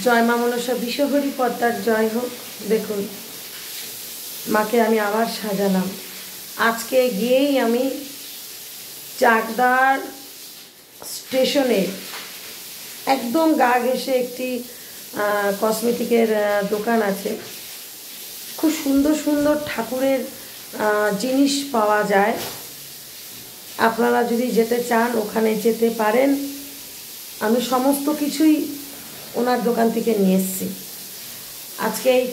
জয় মা মনসা বিশ্বহরি পদ্মার জয় হোক। দেখুন মাকে আমি আবার সাজালাম। আজকে গিয়েই আমি চাকদার স্টেশনে একদম গা ঘেঁষে একটি কসমেটিকের দোকান আছে, খুব সুন্দর সুন্দর ঠাকুরের জিনিস পাওয়া যায়। আপনারা যদি যেতে চান ওখানে যেতে পারেন। আমি সমস্ত কিছুই ওনার দোকান থেকে নিয়ে এসেছি। আজকে এই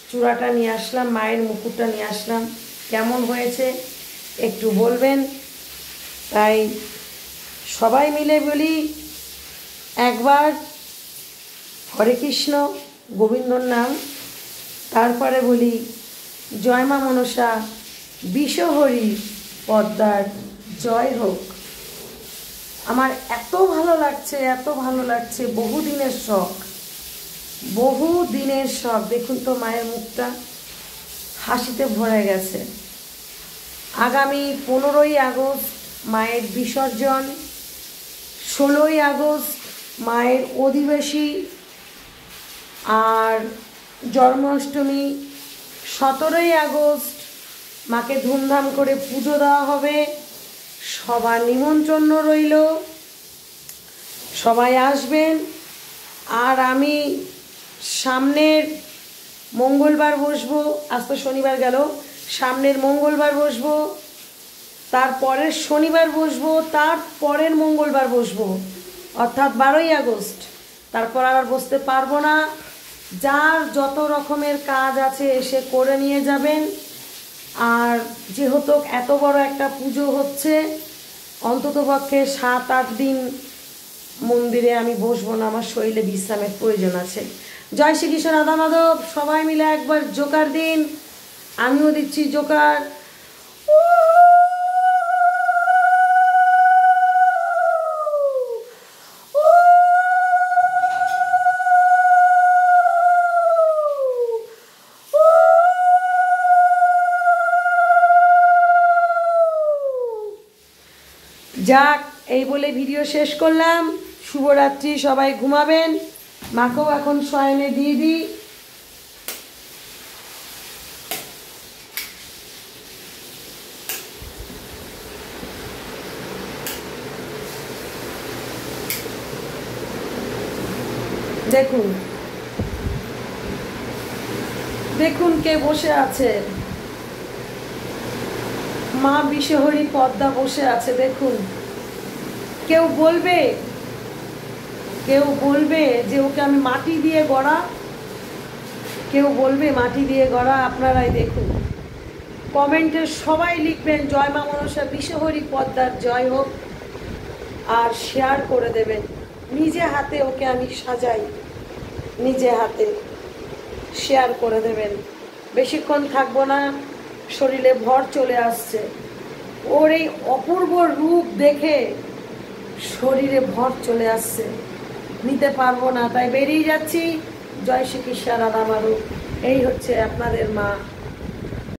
চূড়াটা নিয়ে আসলাম, মায়ের মুকুটটা নিয়ে আসলাম, কেমন হয়েছে একটু বলবেন। তাই সবাই মিলে বলি একবার হরে কৃষ্ণ গোবিন্দর নাম, তারপরে বলি জয় মা মনসা বিশ্বহরি পদ্মার জয় হোক। আমার এত ভালো লাগছে, এত ভালো লাগছে, বহুদিনের শখ, বহুদিনের শখ। দেখুন তো মায়ের মুখটা হাসিতে ভরে গেছে। আগামী 15ই আগস্ট মায়ের বিসর্জন, 16ই আগস্ট মায়ের অধিবেশী আর জন্মাষ্টমী, 17ই আগস্ট মাকে ধুমধাম করে পুজো দেওয়া হবে। সবার নিমন্ত্রণ রইল, সবাই আসবেন। আর আমি সামনের মঙ্গলবার বসবো, আজ তো শনিবার গেল, সামনের মঙ্গলবার বসবো, তারপরের শনিবার বসবো, তার পরের মঙ্গলবার বসবো, অর্থাৎ 12ই আগস্ট। তারপর আর বসতে পারবো না। যার যত রকমের কাজ আছে এসে করে নিয়ে যাবেন। আর যেহেতু এত বড় একটা পুজো হচ্ছে, অন্ততপক্ষে 7-8 দিন মন্দিরে আমি বসবো না, আমার শরীরে বিশ্রামের প্রয়োজন আছে। জয় শ্রীকৃষ্ণ রাধা মাধব। সবাই মিলে একবার জোকার দিন, আমিও দিচ্ছি জোকার। যাক, এই বলে ভিডিও শেষ করলাম। শুভরাত্রি, সবাই ঘুমাবেন। মাকেও এখন শয়নে দিয়ে দিই। দেখুন দেখুন কে বসে আছে, মা বিশ্বহরি পদ্মা বসে আছে। দেখুন, কেউ বলবে যে ওকে আমি মাটি দিয়ে গড়া, কেউ বলবে মাটি দিয়ে গড়া। আপনারাই দেখুন, কমেন্টে সবাই লিখবেন জয় মা মনসা বিশ্বহরি পদ্মার জয় হোক, আর শেয়ার করে দেবেন। নিজে হাতে ওকে আমি সাজাই, নিজে হাতে শেয়ার করে দেবেন। বেশিক্ষণ থাকবো না, শরীরে ভর চলে আসছে। ওর এই অপূর্ব রূপ দেখে শরীরে ভর চলে আসছে, নিতে পারবো না, তাই বেরিয়ে যাচ্ছি। জয় শ্রীকৃষ্ণ রাধা মাধব। এই হচ্ছে আপনাদের মা।